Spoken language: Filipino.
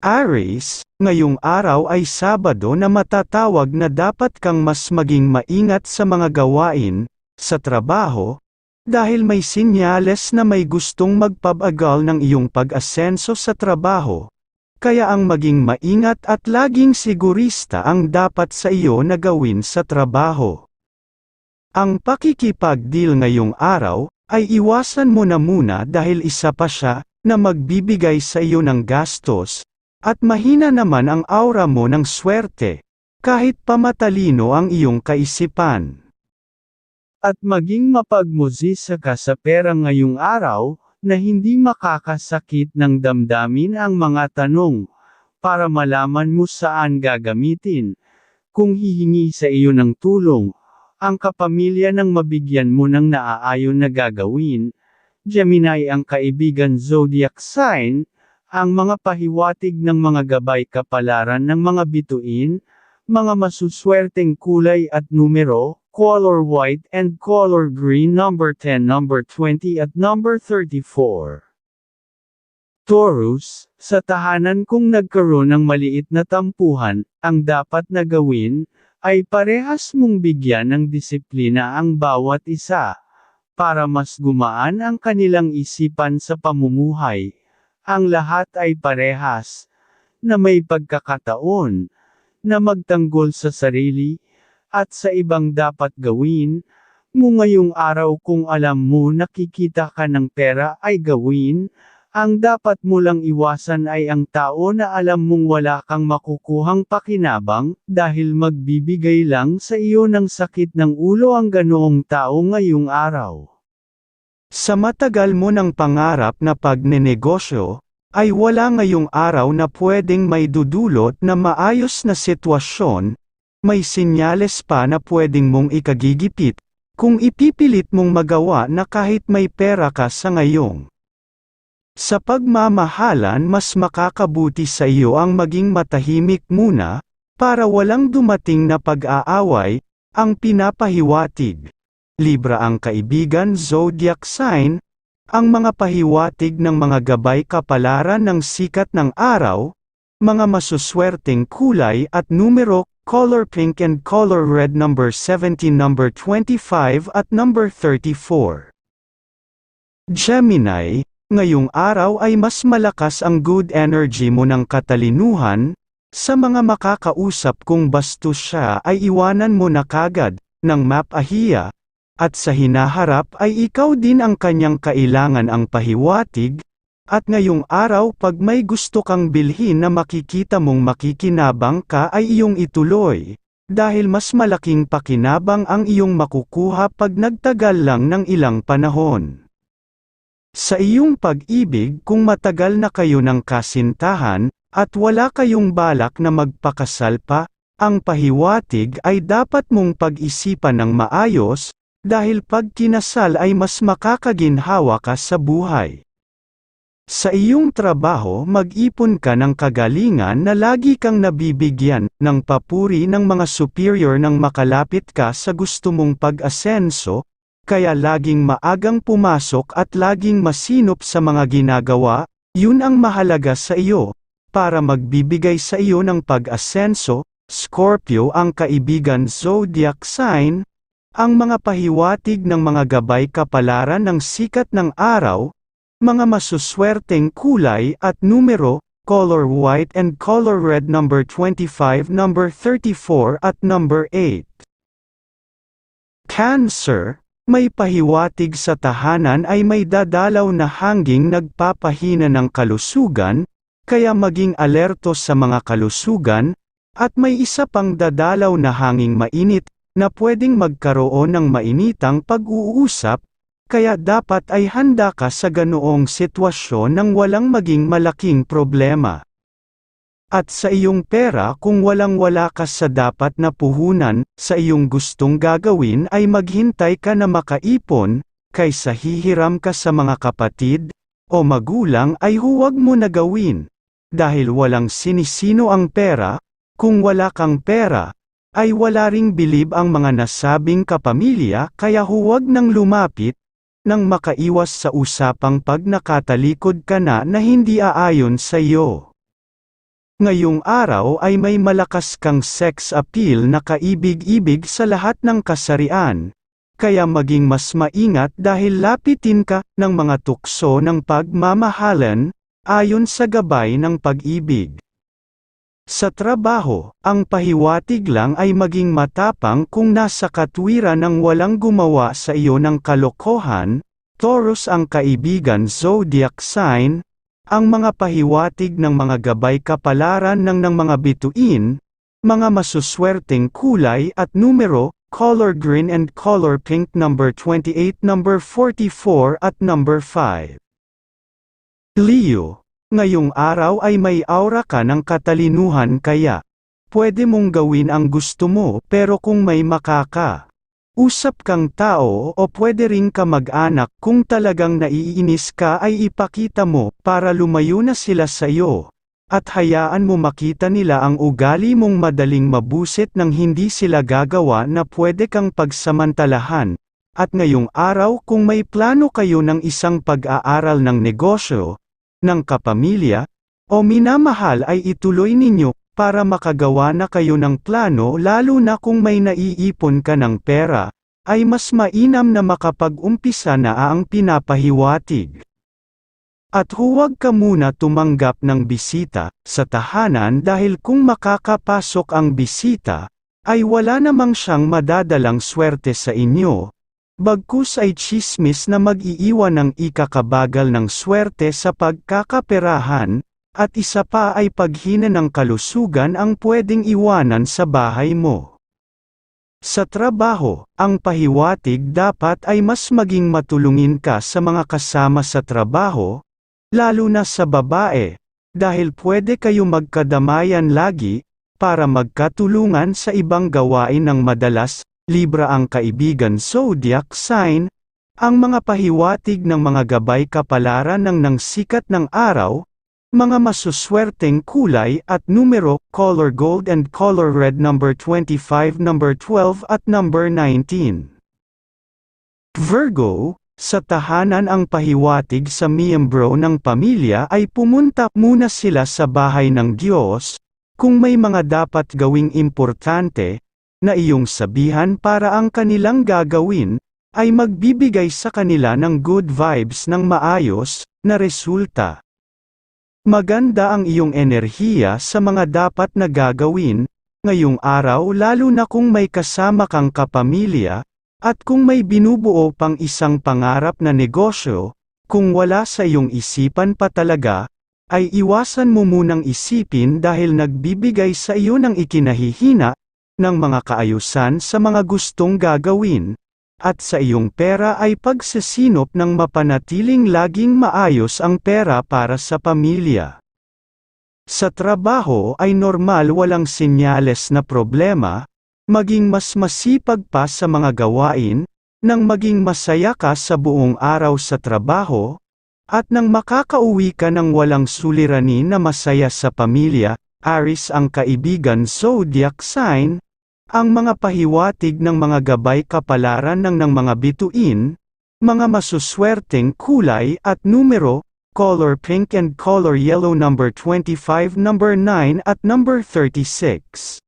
Aries, ngayong araw ay Sabado na matatawag na dapat kang mas maging maingat sa mga gawain, sa trabaho, dahil may sinyales na may gustong magpabagal ng iyong pag-asenso sa trabaho. Kaya ang maging maingat at laging sigurista ang dapat sa iyo na gawin sa trabaho. Ang pakikipag-deal ngayong araw, ay iwasan mo na muna dahil isa pa siya, na magbibigay sa iyo ng gastos, at mahina naman ang aura mo ng swerte, kahit pa matalino ang iyong kaisipan. At maging mapagmusisa ka sa pera ngayong araw, na hindi makakasakit ng damdamin ang mga tanong, para malaman mo saan gagamitin. Kung hihingi sa iyo ng tulong, ang kapamilya ng mabigyan mo ng naaayon na gagawin. Gemini ang kaibigan zodiac sign, ang mga pahiwatig ng mga gabay kapalaran ng mga bituin, mga masuswerteng kulay at numero, color white and color green, number 10, number 20 at number 34. Taurus, sa tahanan kung nagkaroon ng maliit na tampuhan, ang dapat na gawin, ay parehas mong bigyan ng disiplina ang bawat isa, para mas gumaan ang kanilang isipan sa pamumuhay. Ang lahat ay parehas, na may pagkakataon, na magtanggol sa sarili, at sa ibang dapat gawin, mo ngayong araw kung alam mo nakikita ka ng pera ay gawin, ang dapat mo lang iwasan ay ang tao na alam mong wala kang makukuhang pakinabang, dahil magbibigay lang sa iyo ng sakit ng ulo ang ganoong tao ngayong araw. Sa matagal mo ng pangarap na pagnenegosyo, ay wala ngayong araw na pwedeng may dudulot na maayos na sitwasyon, may sinyales pa na pwedeng mong ikagigipit, kung ipipilit mong magawa na kahit may pera ka sa ngayong. Sa pagmamahalan mas makakabuti sa iyo ang maging matahimik muna, para walang dumating na pag-aaway, ang pinapahiwatig. Libra ang kaibigan zodiac sign, ang mga pahiwatig ng mga gabay kapalaran ng sikat ng araw, mga masuswerteng kulay at numero, color pink and color red, number 17, number 25 at number 34. Gemini, ngayong araw ay mas malakas ang good energy mo ng katalinuhan, sa mga makakausap kung bastos siya ay iwanan mo na kagad, ng mapahiya, at sa hinaharap ay ikaw din ang kanyang kailangan ang pahiwatig, at ngayong araw pag may gusto kang bilhin na makikita mong makikinabang ka ay iyong ituloy, dahil mas malaking pakinabang ang iyong makukuha pag nagtagal lang ng ilang panahon. Sa iyong pag-ibig kung matagal na kayo ng kasintahan, at wala kayong balak na magpakasal pa, ang pahiwatig ay dapat mong pag-isipan ng maayos, dahil pag kinasal ay mas makakaginhawa ka sa buhay. Sa iyong trabaho mag-ipon ka ng kagalingan na lagi kang nabibigyan ng papuri ng mga superior nang makalapit ka sa gusto mong pag-asenso, kaya laging maagang pumasok at laging masinop sa mga ginagawa, yun ang mahalaga sa iyo, para magbibigay sa iyo ng pag-asenso. Scorpio ang kaibigan zodiac sign, ang mga pahiwatig ng mga gabay kapalaran ng sikat ng araw, mga masuswerteng kulay at numero, color white and color red, number 25, number 34 at number 8. Cancer, may pahiwatig sa tahanan ay may dadalaw na hanging nagpapahina ng kalusugan, kaya maging alerto sa mga kalusugan, at may isa pang dadalaw na hanging mainit, na pwedeng magkaroon ng mainitang pag-uusap, kaya dapat ay handa ka sa ganoong sitwasyon nang walang maging malaking problema. At sa iyong pera kung walang-wala ka sa dapat na puhunan, sa iyong gustong gagawin ay maghintay ka na makaipon, kaysa hihiram ka sa mga kapatid, o magulang ay huwag mo na gawin. Dahil walang sinisino ang pera, kung wala kang pera, ay wala ring bilib ang mga nasabing kapamilya kaya huwag nang lumapit, nang makaiwas sa usapang pag nakatalikod ka na hindi aayon sa iyo. Ngayong araw ay may malakas kang sex appeal na kaibig-ibig sa lahat ng kasarian. Kaya maging mas maingat dahil lapitin ka ng mga tukso ng pagmamahalan, ayon sa gabay ng pag-ibig. Sa trabaho, ang pahiwatig lang ay maging matapang kung nasa katwiran ng walang gumawa sa iyo ng kalokohan. Taurus ang kaibigan zodiac sign. Ang mga pahiwatig ng mga gabay kapalaran ng mga bituin, mga masuswerteng kulay at numero, color green and color pink, number 28, number 44 at number 5. Leo, ngayong araw ay may aura ka ng katalinuhan kaya pwede mong gawin ang gusto mo pero kung may usap kang tao o pwede ring kamag-anak kung talagang naiinis ka ay ipakita mo para lumayo na sila sa iyo. At hayaan mo makita nila ang ugali mong madaling mabusit nang hindi sila gagawa na pwede kang pagsamantalahan. At ngayong araw kung may plano kayo ng isang pag-aaral ng negosyo, ng kapamilya, o minamahal ay ituloy ninyo, para makagawa na kayo ng plano lalo na kung may naiipon ka ng pera, ay mas mainam na makapag-umpisa na ang pinapahiwatig. At huwag ka muna tumanggap ng bisita sa tahanan dahil kung makakapasok ang bisita, ay wala namang siyang madadalang swerte sa inyo. Bagkus ay tsismis na mag-iiwan ng ikakabagal ng swerte sa pagkakaperahan, at isa pa ay paghina ng kalusugan ang pwedeng iwanan sa bahay mo. Sa trabaho, ang pahiwatig dapat ay mas maging matulungin ka sa mga kasama sa trabaho, lalo na sa babae, dahil pwede kayo magkadamayan lagi, para magkatulungan sa ibang gawain ng madalas. Libra ang kaibigan zodiac sign. Ang mga pahiwatig ng mga gabay kapalaran ng sikat ng araw, mga masuswerteng kulay at numero, color gold and color red, number 25, number 12 at number 19. Virgo, sa tahanan ang pahiwatig sa miyembro ng pamilya ay pumunta muna sila sa bahay ng Diyos, kung may mga dapat gawing importante, na iyong sabihan para ang kanilang gagawin, ay magbibigay sa kanila ng good vibes ng maayos, na resulta. Maganda ang iyong enerhiya sa mga dapat na gagawin, ngayong araw lalo na kung may kasama kang kapamilya, at kung may binubuo pang isang pangarap na negosyo, kung wala sa iyong isipan pa talaga, ay iwasan mo munang isipin dahil nagbibigay sa iyo ng ikinahihina, ng mga kaayusan sa mga gustong gagawin, at sa iyong pera ay pagsesinop ng mapanatiling laging maayos ang pera para sa pamilya. Sa trabaho ay normal walang senyales na problema, maging mas masipag pa sa mga gawain, nang maging masaya ka sa buong araw sa trabaho, at nang makakauwi ka ng walang suliranin na masaya sa pamilya. Aries ang kaibigan zodiac sign. Ang mga pahiwatig ng mga gabay kapalaran ng mga bituin, mga masuswerteng kulay at numero, color pink and color yellow, number 25, number 9 at number 36.